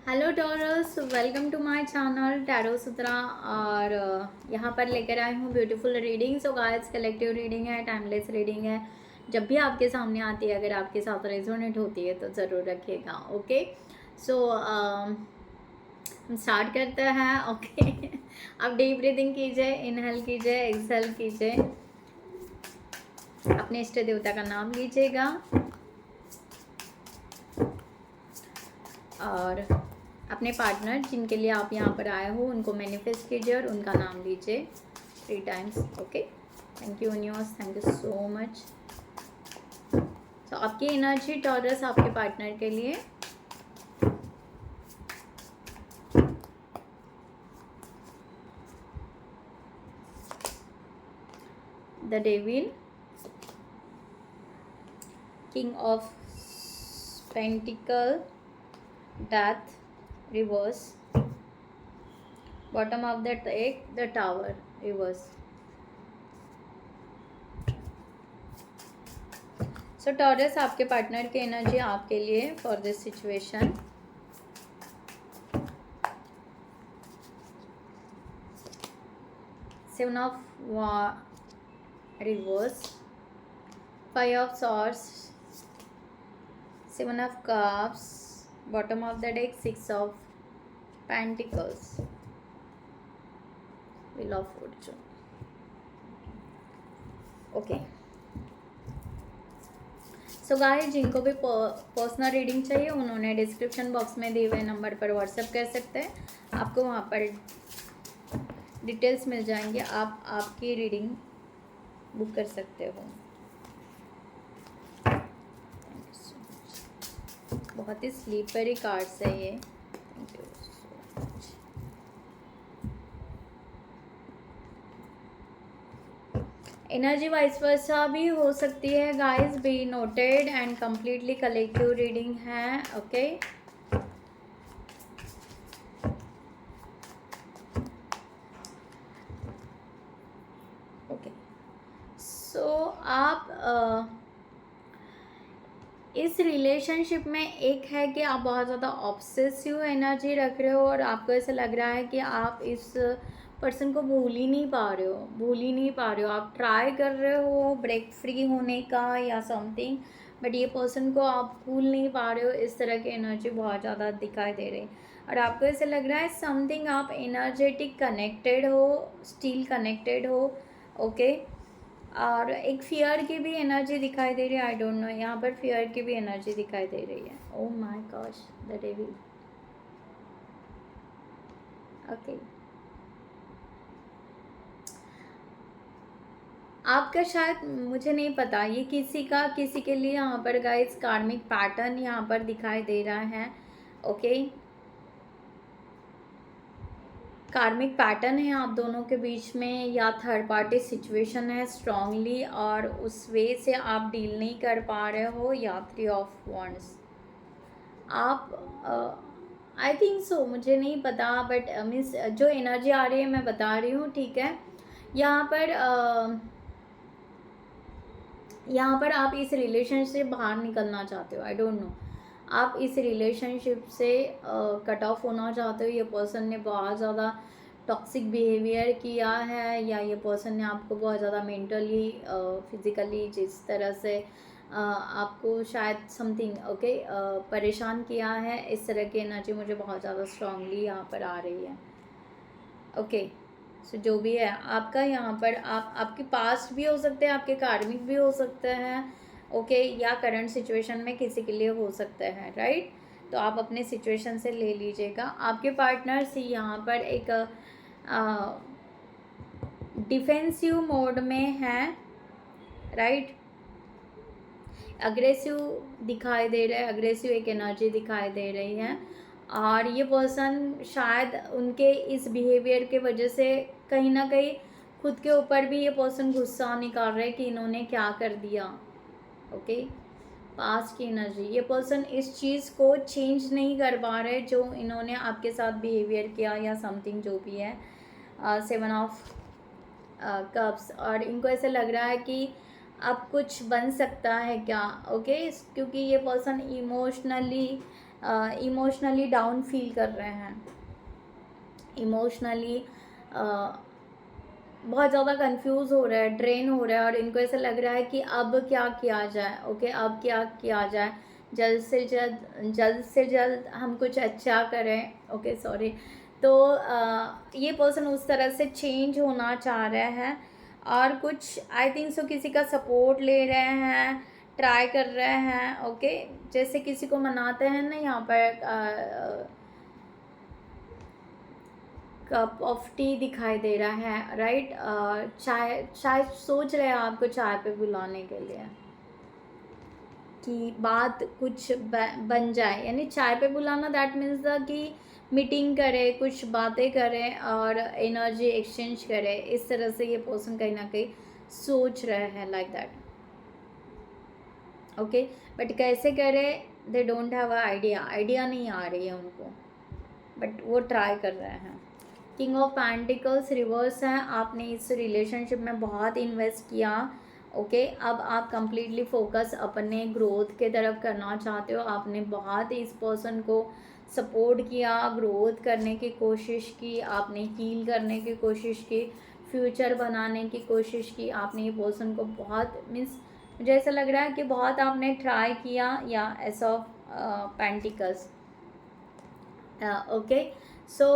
Hello Taurus, welcome to my channel tarot Sutra. और यहाँ पर लेकर आई हूँ beautiful reading. So guys, collective reading है, टाइमलेस रीडिंग है। जब भी आपके सामने आती है, अगर आपके साथ रेजोनेट होती है तो ज़रूर रखिएगा। ओके, सो हम स्टार्ट करते हैं। ओके अब डीप ब्रीदिंग कीजिए, इनहेल कीजिए, एक्सहेल कीजिए, अपने इष्ट देवता का नाम लीजिएगा और अपने पार्टनर जिनके लिए आप यहाँ पर आए हो उनको मैनिफेस्ट कीजिए और उनका नाम लीजिए 3 times. Okay, thank you universe, thank you so much. तो आपकी एनर्जी टॉरस आपके पार्टनर के लिए। The devil, king of pentacle, death reverse, bottom of the deck the tower reverse. So taurus, आपके पार्टनर की एनर्जी आपके लिए for this situation. Seven of reverse, 5 of swords, 7 of cups, bottom of the deck 6 of pentacles, wheel of fortune. Okay, so guys, जिनको भी personal reading चाहिए उन्होंने description box में दिए हुए नंबर पर व्हाट्सएप कर सकते हैं। आपको वहाँ पर डिटेल्स मिल जाएंगे, आप आपकी रीडिंग बुक कर सकते हो। बहुत ही स्लीपरी कार्ड्स है ये। Thank you so much. Energy vice versa भी हो सकती है guys, be noted and completely collective reading है। ओके, ओके, सो आप इस रिलेशनशिप में एक है कि आप बहुत ज़्यादा ऑब्सेसिव एनर्जी रख रहे हो और आपको ऐसा लग रहा है कि आप इस पर्सन को भूल ही नहीं पा रहे हो। आप ट्राई कर रहे हो ब्रेक फ्री होने का या समथिंग, बट ये पर्सन को आप भूल नहीं पा रहे हो। इस तरह की एनर्जी बहुत ज़्यादा दिखाई दे रही है और आपको ऐसा लग रहा है समथिंग आप एनर्जेटिक कनेक्टेड हो, स्टिल कनेक्टेड हो। ओके, और एक फियर की भी एनर्जी दिखाई दे रही है। आई डोंट नो, यहाँ पर फियर की भी एनर्जी दिखाई दे रही है। Oh my gosh, the devil. Okay, आपका शायद, मुझे नहीं पता, ये किसी के लिए यहाँ पर गाइस कार्मिक पैटर्न यहाँ पर दिखाई दे रहा है। ओके, कार्मिक पैटर्न है आप दोनों के बीच में, या थर्ड पार्टी सिचुएशन है स्ट्रांगली और उस वे से आप डील नहीं कर पा रहे हो, या 3 ऑफ वॉन्ड्स। आप आई थिंक सो, मुझे नहीं पता, बट मीन्स जो एनर्जी आ रही है मैं बता रही हूँ, ठीक है। यहाँ पर यहाँ पर आप इस रिलेशनशिप से बाहर निकलना चाहते हो। आई डोंट नो, आप इस रिलेशनशिप से कट ऑफ होना चाहते हो। ये पर्सन ने बहुत ज़्यादा टॉक्सिक बिहेवियर किया है, या ये पर्सन ने आपको बहुत ज़्यादा मेंटली फिज़िकली जिस तरह से आपको शायद समथिंग ओके परेशान किया है। इस तरह की एनर्जी मुझे बहुत ज़्यादा स्ट्रांगली यहाँ पर आ रही है। ओके, सो जो भी है आपका यहाँ पर, आपके पास्ट भी हो सकते हैं, आपके कार्मिक भी हो सकते हैं। ओके, या करंट सिचुएशन में किसी के लिए हो सकते हैं, राइट। तो आप अपने सिचुएशन से ले लीजिएगा। आपके पार्टनर्स यहाँ पर एक डिफेंसिव मोड में है, राइट। अग्रेसिव दिखाई दे रहा है, अग्रेसिव एक एनर्जी दिखाई दे रही है। और ये पर्सन शायद उनके इस बिहेवियर के वजह से कहीं ना कहीं खुद के ऊपर भी ये पर्सन गुस्सा निकाल रहा है कि इन्होंने क्या कर दिया। ओके, पास्ट की एनर्जी, ये पर्सन इस चीज़ को चेंज नहीं कर पा रहे जो इन्होंने आपके साथ बिहेवियर किया या समथिंग जो भी है। 7 ऑफ कप्स, और इनको ऐसा लग रहा है कि अब कुछ बन सकता है क्या। ओके, क्योंकि ये person emotionally emotionally down feel कर रहे हैं, इमोशनली बहुत ज़्यादा कंफ्यूज हो रहा है, ड्रेन हो रहा है, और इनको ऐसा लग रहा है कि अब क्या किया जाए, ओके अब क्या किया जाए, जल्द से जल्द हम कुछ अच्छा करें, ओके सॉरी। तो ये पर्सन उस तरह से चेंज होना चाह रहे हैं, और कुछ आई थिंक सो किसी का सपोर्ट ले रहे हैं, ट्राई कर रहे हैं, ओके जैसे किसी को मनाते हैं ना यहाँ पर कप ऑफ टी दिखाई दे रहा है, राइट। चाय, शायद सोच रहे हैं आपको चाय पे बुलाने के लिए कि बात कुछ बन जाए, यानी चाय पे बुलाना दैट मीन्स द कि मीटिंग करे, कुछ बातें करें और एनर्जी एक्सचेंज करें, इस तरह से ये पर्सन कहीं ना कहीं सोच रहे हैं, लाइक दैट, ओके। बट कैसे करें, they don't have a idea नहीं आ रही है उनको, बट वो ट्राई कर रहे हैं। किंग ऑफ पेंटिकल्स रिवर्स है, आपने इस रिलेशनशिप में बहुत इन्वेस्ट किया, ओके अब आप कंप्लीटली फोकस अपने ग्रोथ के तरफ करना चाहते हो, आपने बहुत इस पर्सन को सपोर्ट किया, ग्रोथ करने की कोशिश की, आपने हील करने की कोशिश की, फ्यूचर बनाने की कोशिश की, आपने ये पर्सन को बहुत मीन्स मुझे ऐसा लग रहा है कि बहुत आपने ट्राई किया, या एस ऑफ पेंटिकल्स, ओके। सो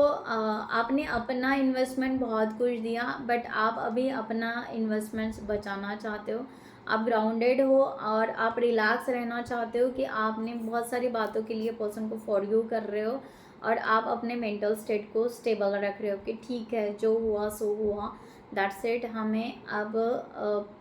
आपने अपना इन्वेस्टमेंट बहुत कुछ दिया, बट आप अभी अपना इन्वेस्टमेंट्स बचाना चाहते हो, आप ग्राउंडेड हो और आप रिलैक्स रहना चाहते हो कि आपने बहुत सारी बातों के लिए पर्सन को फॉरगिव कर रहे हो, और आप अपने मेंटल स्टेट को स्टेबल रख रहे हो कि ठीक है जो हुआ सो हुआ, दैट्स इट, हमें अब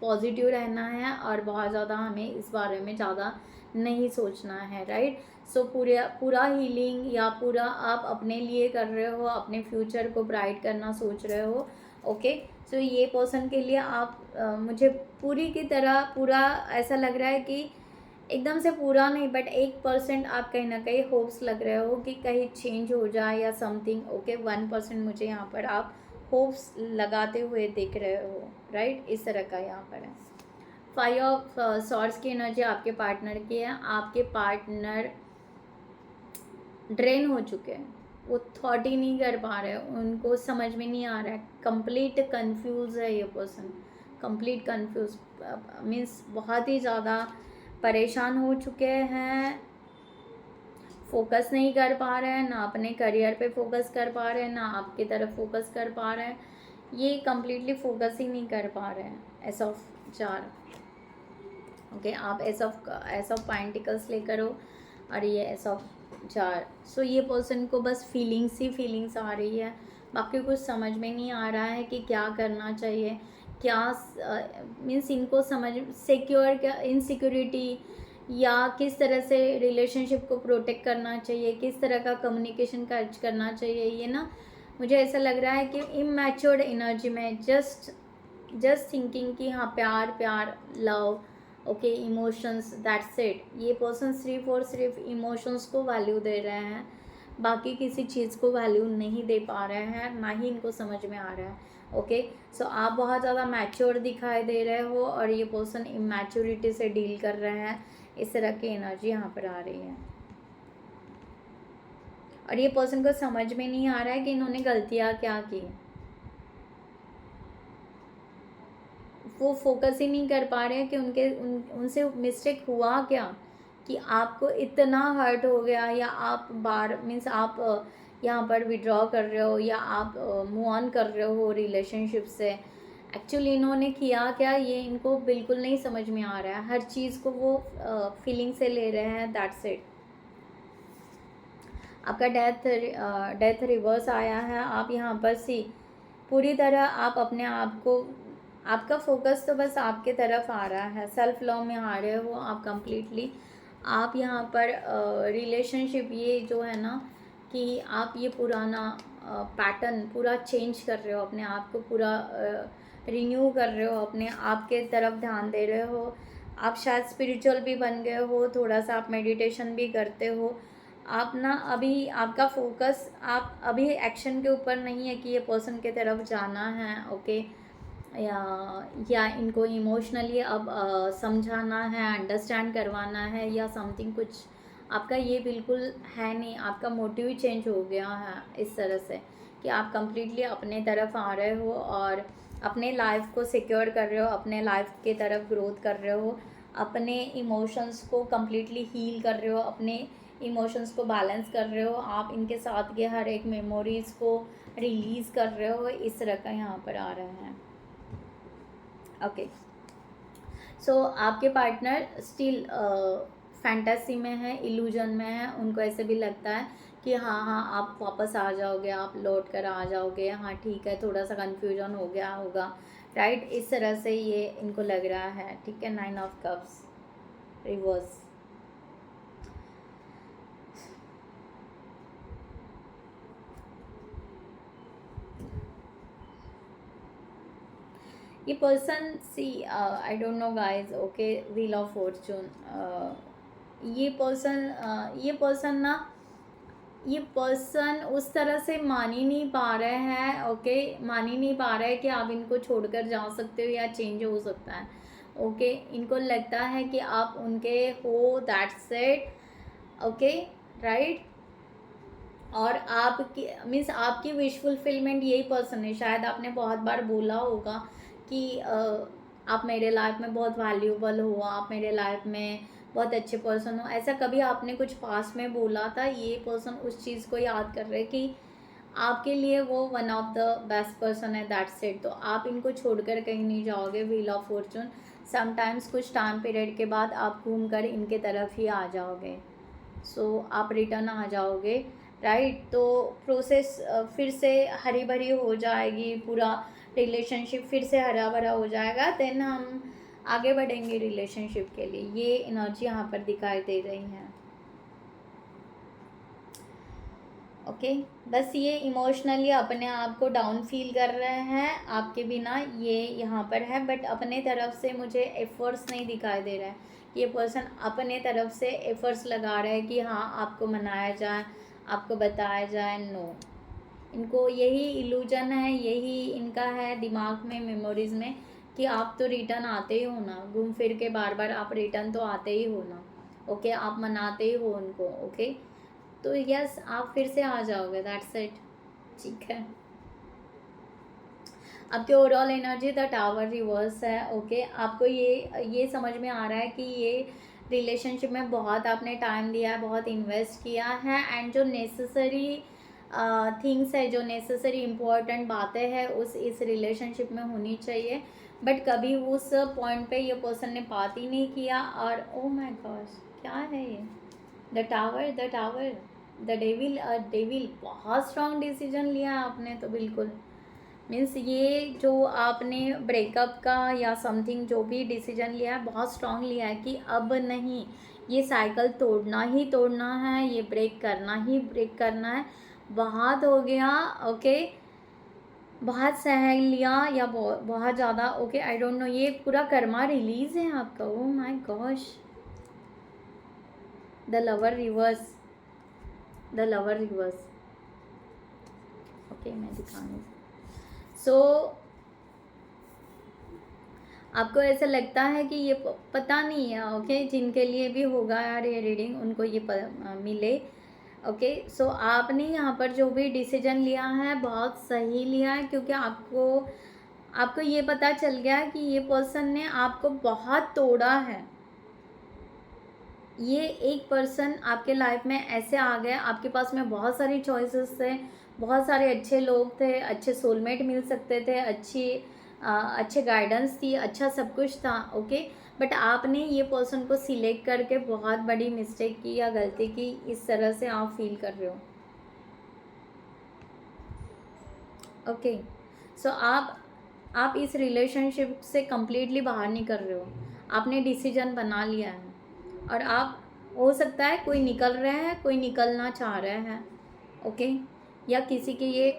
पॉजिटिव रहना है और बहुत ज़्यादा हमें इस बारे में ज़्यादा नहीं सोचना है, राइट। सो पूरा हीलिंग या पूरा आप अपने लिए कर रहे हो, अपने फ्यूचर को ब्राइट करना सोच रहे हो, ओके। सो ये पर्सन के लिए आप मुझे पूरी की तरह पूरा ऐसा लग रहा है कि एकदम से पूरा नहीं, बट 1% आप कहीं ना कहीं होप्स लग रहे हो कि कहीं चेंज हो जाए या समथिंग, ओके 1% मुझे यहाँ पर आप होप्स लगाते हुए दिख रहे हो, राइट, इस तरह का यहाँ पर है। 5 ऑफ सॉर्ड्स की एनर्जी आपके पार्टनर की है, आपके पार्टनर ड्रेन हो चुके हैं, वो थॉट ही नहीं कर पा रहे, उनको समझ में नहीं आ रहा है, कंप्लीट कंफ्यूज है ये पर्सन, कंप्लीट कंफ्यूज मीन्स बहुत ही ज़्यादा परेशान हो चुके हैं, फोकस नहीं कर पा रहे हैं, ना अपने करियर पे फोकस कर पा रहे हैं, ना आपकी तरफ फोकस कर पा रहे हैं, ये कंप्लीटली फोकस ही नहीं कर पा रहे हैं। एस ऑफ 4, ओके आप एस ऑफ पेंटिकल्स लेकर हो, और ये एस ऑफ 4। सो ये पर्सन को बस फीलिंग्स ही फीलिंग्स आ रही है, बाकी कुछ समझ में नहीं आ रहा है कि क्या करना चाहिए, क्या मीन्स इनको समझ सिक्योर क्या इनसिक्योरिटी, या किस तरह से रिलेशनशिप को प्रोटेक्ट करना चाहिए, किस तरह का कम्युनिकेशन कर्ज करना चाहिए, ये ना मुझे ऐसा लग रहा है कि इमैच्योर्ड एनर्जी में जस्ट थिंकिंग कि हाँ प्यार प्यार love, okay emotions, that's it. ये पर्सन सिर्फ और सिर्फ इमोशंस को वैल्यू दे रहे हैं, बाकी किसी चीज़ को वैल्यू नहीं दे पा रहे हैं, ना ही इनको समझ में आ रहा है, ओके। सो आप बहुत ज़्यादा मैच्योर दिखाई दे रहे हो, और ये पर्सन इमैच्योरिटी से डील कर रहे हैं, इस तरह की एनर्जी यहाँ पर आ रही है। और ये पर्सन को समझ में नहीं आ रहा है कि इन्होंने गलतियाँ क्या की, वो फोकस ही नहीं कर पा रहे हैं कि उनसे मिस्टेक हुआ क्या कि आपको इतना हर्ट हो गया, या आप मीन्स आप यहाँ पर विड्रॉ कर रहे हो, या आप मूव ऑन कर रहे हो रिलेशनशिप से। एक्चुअली इन्होंने किया क्या, ये इनको बिल्कुल नहीं समझ में आ रहा है, हर चीज़ को वो फीलिंग से ले रहे हैं, दैट्स इट। आपका डेथ रिवर्स आया है, आप यहाँ पर पूरी तरह आप अपने आप को, आपका फोकस तो बस आपके तरफ आ रहा है, सेल्फ लव में आ रहे हो आप कंप्लीटली। आप यहाँ पर रिलेशनशिप ये जो है ना कि आप ये पुराना पैटर्न पूरा चेंज कर रहे हो, अपने आप को पूरा रिन्यू कर रहे हो, अपने आप के तरफ ध्यान दे रहे हो, आप शायद स्पिरिचुअल भी बन गए हो, थोड़ा सा आप मेडिटेशन भी करते हो, आप ना अभी आपका फोकस आप अभी एक्शन के ऊपर नहीं है कि ये पर्सन के तरफ जाना है, ओके, या इनको इमोशनली अब समझाना है, अंडरस्टैंड करवाना है, या समथिंग कुछ आपका ये बिल्कुल है नहीं, आपका मोटिव ही चेंज हो गया है इस तरह से कि आप कम्प्लीटली अपने तरफ आ रहे हो और अपने लाइफ को सिक्योर कर रहे हो, अपने लाइफ के तरफ ग्रोथ कर रहे हो, अपने इमोशंस को कम्प्लीटली हील कर रहे हो, अपने इमोशंस को बैलेंस कर रहे हो, आप इनके साथ के हर एक मेमोरीज़ को रिलीज़ कर रहे हो, इस तरह का यहाँ पर आ रहा है। ओके, सो आपके पार्टनर स्टिल फैंटेसी में है, इल्यूजन में है, उनको ऐसे भी लगता है कि हाँ हाँ आप वापस आ जाओगे, आप लौट कर आ जाओगे, हाँ ठीक है, थोड़ा सा कन्फ्यूजन हो गया होगा, राइट, इस तरह से ये इनको लग रहा है, ठीक है। 9 ऑफ कप्स रिवर्स। ये person see I don't know guys, okay, wheel of fortune, ये पर्सन उस तरह से मान ही नहीं पा रहे हैं, ओके, मान ही नहीं पा रहे हैं कि आप इनको छोड़कर जा सकते हो या चेंज हो सकता है, ओके, इनको लगता है कि आप उनके हो, दैट्स इट, ओके, राइट, और आपकी मीन्स आपकी विश फुलफिलमेंट यही पर्सन है। शायद आपने बहुत बार बोला होगा कि आप मेरे लाइफ में बहुत वैल्यूबल हो, आप मेरे लाइफ में बहुत अच्छे पर्सन हो, ऐसा कभी आपने कुछ पास में बोला था, ये पर्सन उस चीज़ को याद कर रहे कि आपके लिए वो one of the best person है, दैट्स इट। तो आप इनको छोड़कर कहीं नहीं जाओगे, व्हील ऑफ फॉर्चून, समटाइम्स कुछ टाइम पीरियड के बाद आप घूम कर इनके तरफ ही आ जाओगे, सो आप रिटर्न आ जाओगे, राइट। तो प्रोसेस फिर से हरी भरी हो जाएगी, पूरा रिलेशनशिप फिर से हरा भरा हो जाएगा, देन हम आगे बढ़ेंगे रिलेशनशिप के लिए, ये एनर्जी यहाँ पर दिखाई दे रही है, ओके। बस ये इमोशनली अपने आप को डाउन फील कर रहे हैं आपके बिना, ये यहाँ पर है, बट अपने तरफ से मुझे एफर्ट्स नहीं दिखाई दे रहा है। ये पर्सन अपने तरफ से एफर्ट्स लगा रहे हैं कि हाँ आपको मनाया जाए, आपको बताया जाए, नो, इनको यही इल्यूजन है, यही इनका है दिमाग में, मेमोरीज में, कि आप तो रिटर्न आते ही हो ना, घूम फिर के बार बार आप रिटर्न तो आते ही हो ना, ओके, आप मनाते ही हो उनको, ओके, तो यस आप फिर से आ जाओगे, दैट्स इट, ठीक है। आपके overall energy the tower reverse है, ओके, आपको ये समझ में आ रहा है कि ये रिलेशनशिप में बहुत आपने टाइम दिया है, बहुत इन्वेस्ट किया है, एंड जो नेसेसरी थिंग्स है, जो नेसेसरी इम्पोर्टेंट बातें हैं उस इस रिलेशनशिप में होनी चाहिए, बट कभी उस पॉइंट पे ये पर्सन ने बात ही नहीं किया, और ओ माय गॉड क्या है ये, द टावर, द डेविल, बहुत स्ट्रॉन्ग डिसीजन लिया आपने तो, बिल्कुल, मीन्स ये जो आपने ब्रेकअप का या समथिंग जो भी डिसीजन लिया है बहुत स्ट्रॉन्ग लिया है कि अब नहीं, ये साइकिल तोड़ना ही तोड़ना है, ये ब्रेक करना ही ब्रेक करना है, बहुत हो गया, ओके, बहुत सह लिया या बहुत ज़्यादा, ओके, आई डोंट नो, ये पूरा कर्मा रिलीज है आपका, oh my gosh, the lover reverse, the lover reverse, okay, मैं दिखाऊंगी, सो आपको ऐसा लगता है कि ये पता नहीं है, ओके, जिनके लिए भी होगा यार ये रीडिंग उनको ये मिले, ओके, सो आपने यहाँ पर जो भी डिसीजन लिया है बहुत सही लिया है, क्योंकि आपको ये पता चल गया कि ये पर्सन ने आपको बहुत तोड़ा है, ये एक पर्सन आपके लाइफ में ऐसे आ गया, आपके पास में बहुत सारी चॉइसेस थे, बहुत सारे अच्छे लोग थे, अच्छे सोलमेट मिल सकते थे, अच्छे गाइडेंस थी, अच्छा सब कुछ था, ओके, बट आपने ये पर्सन को सिलेक्ट करके बहुत बड़ी मिस्टेक की या गलती की, इस तरह से आप फील कर रहे हो, ओके, सो आप इस रिलेशनशिप से कम्प्लीटली बाहर नहीं कर रहे हो, आपने डिसीजन बना लिया है, और आप, हो सकता है कोई निकल रहे हैं, कोई निकलना चाह रहे हैं, ओके, या किसी की ये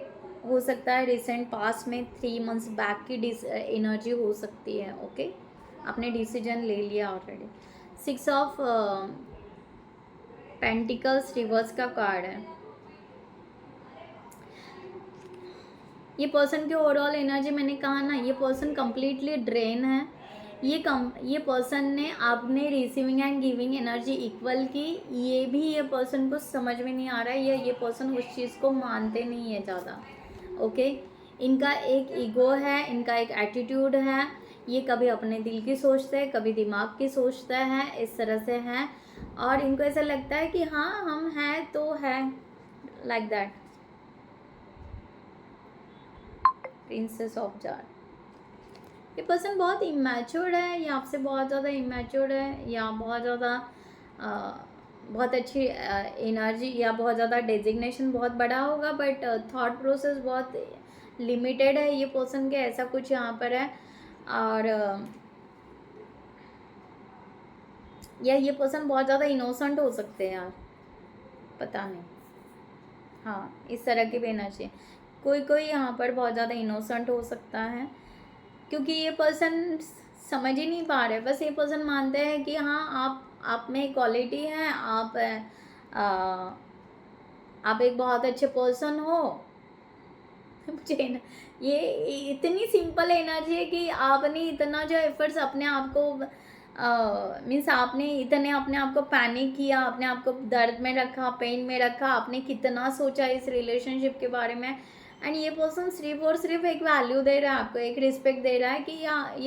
हो सकता है रिसेंट पास्ट में 3 मंथ्स बैक की एनर्जी हो सकती है, ओके, आपने डिसीजन ले लिया ऑलरेडी। 6 ऑफ पेंटिकल्स रिवर्स का कार्ड है, ये पर्सन की ओवरऑल एनर्जी, मैंने कहा ना, ये पर्सन कम्प्लीटली ड्रेन है, ये पर्सन ने आपने receiving end giving energy equal की, ये भी ये पर्सन को समझ में नहीं आ रहा है, या ये पर्सन उस चीज़ को मानते नहीं है ज़्यादा। ओके, इनका एक ईगो है, इनका एक एटीट्यूड है, ये कभी अपने दिल की सोचते हैं, कभी दिमाग की सोचते हैं, इस तरह से हैं। और इनको ऐसा लगता है कि हाँ हम हैं तो है, like that. Princess of jar, ये पर्सन बहुत इमेच्योर्ड है, या आपसे बहुत ज़्यादा इमेच्योर्ड है, या बहुत ज़्यादा बहुत अच्छी एनर्जी, या बहुत ज़्यादा डेजिग्नेशन बहुत बड़ा होगा, बट थॉट प्रोसेस बहुत लिमिटेड है ये पर्सन के, ऐसा कुछ यहाँ पर है। और या ये पर्सन बहुत ज़्यादा इनोसेंट हो सकते हैं यार, पता नहीं। हाँ, इस तरह की भी एनर्जी, कोई यहाँ पर बहुत ज़्यादा इनोसेंट हो सकता है, क्योंकि ये पर्सन समझ ही नहीं पा रहे। बस ये पर्सन मानते हैं कि हाँ आप में क्वालिटी है, आप एक बहुत अच्छे पर्सन हो। मुझे ना ये इतनी सिंपल एनर्जी है कि आपने इतना जो एफर्ट्स अपने आप को मीन्स आपने इतने अपने आप को पैनिक किया, अपने आप को दर्द में रखा, पेन में रखा, आपने कितना सोचा इस रिलेशनशिप के बारे में, एंड ये पर्सन सिर्फ और सिर्फ एक वैल्यू दे रहा है आपको, एक रिस्पेक्ट दे रहा है कि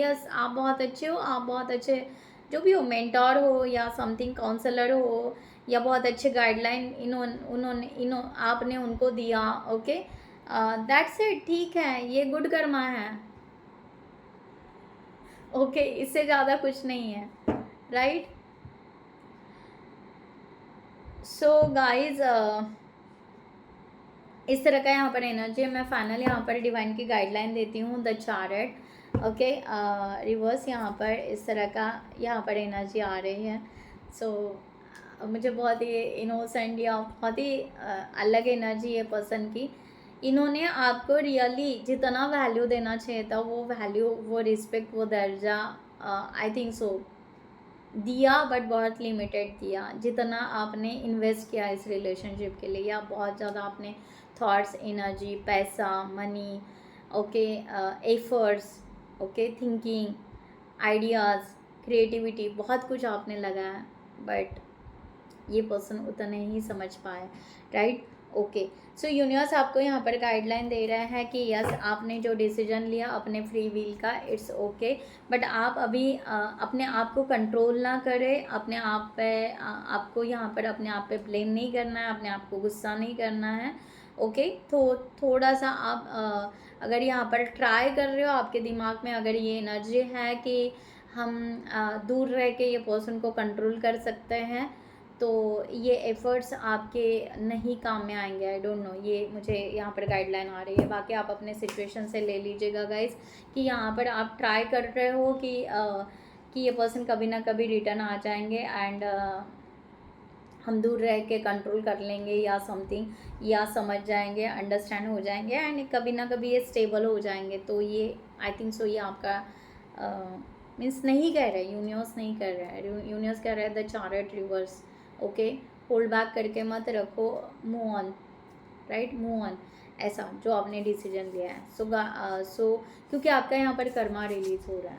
यस आप बहुत अच्छे हो, आप बहुत अच्छे जो भी हो, मेंटोर हो या समथिंग काउंसलर हो, या बहुत अच्छे गाइडलाइन आपने उनको दिया। ओके, दैट्स इट, ठीक है, ये गुड कर्मा है। ओके, इससे ज़्यादा कुछ नहीं है, राइट। सो गाइज, इस तरह का यहाँ पर एनर्जी है। मैं फाइनल यहाँ पर डिवाइन की गाइडलाइन देती हूँ, द चैरियट। ओके, रिवर्स यहाँ पर इस तरह का यहाँ पर एनर्जी आ रही है। सो मुझे बहुत ही इनोसेंट या बहुत ही अलग एनर्जी है पर्सन की। इन्होंने आपको रियली जितना वैल्यू देना चाहिए था, वो वैल्यू, वो रिस्पेक्ट, वो दर्जा आई थिंक सो दिया, बट बहुत लिमिटेड दिया। जितना आपने इन्वेस्ट किया इस रिलेशनशिप के लिए, या बहुत ज़्यादा आपने थॉट्स, एनर्जी, पैसा, money, okay, efforts, okay, thinking, ideas, creativity, बहुत कुछ आपने लगाया, बट ये पर्सन उतना ही समझ पाए, राइट। ओके, सो यूनिवर्स आपको यहाँ पर गाइडलाइन दे रहा है कि यस आपने जो डिसीजन लिया अपने फ्री विल का, इट्स ओके, बट आप अभी अपने आप को कंट्रोल ना करें, अपने आप पे आपको यहाँ पर अपने आप पे ब्लेम नहीं करना है, अपने आप को गुस्सा नहीं करना है। ओके, तो थोड़ा सा आप अगर यहाँ पर ट्राई कर रहे हो, आपके दिमाग में अगर ये एनर्जी है कि हम दूर रह के ये पर्सन को कंट्रोल कर सकते हैं, तो ये एफ़र्ट्स आपके नहीं काम में आएंगे। आई डोंट नो, ये मुझे यहाँ पर गाइडलाइन आ रही है। बाकी आप अपने सिचुएशन से ले लीजिएगा गाइस, कि यहाँ पर आप ट्राई कर रहे हो कि ये पर्सन कभी ना कभी रिटर्न आ जाएंगे, एंड हम दूर रह के कंट्रोल कर लेंगे या समथिंग, या समझ जाएंगे, अंडरस्टैंड हो जाएंगे, एंड कभी ना कभी ये स्टेबल हो जाएंगे। तो ये आई थिंक सो ये आपका मीन्स नहीं कह रहे, यूनिवर्स नहीं कर रहा है, यूनिवर्स कह रहा है the chariot reverse. Okay, hold back करके मत रखो, move on, right, move on, ऐसा जो आपने डिसीजन लिया है। सो क्योंकि आपका यहाँ पर कर्मा रिलीज हो रहा है,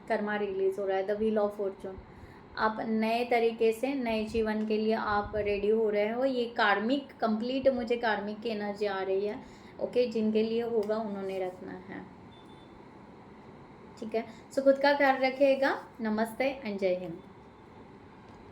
कर्मा रिलीज हो रहा है, द व्हील ऑफ फॉर्चून। आप नए तरीके से नए जीवन के लिए आप रेडी हो रहे हो। ये कार्मिक कंप्लीट, मुझे कार्मिक की एनर्जी आ रही है। ओके, जिनके लिए होगा उन्होंने रखना है, ठीक है। सो खुद का ख्याल रखिएगा। नमस्ते एंड जय हिंद।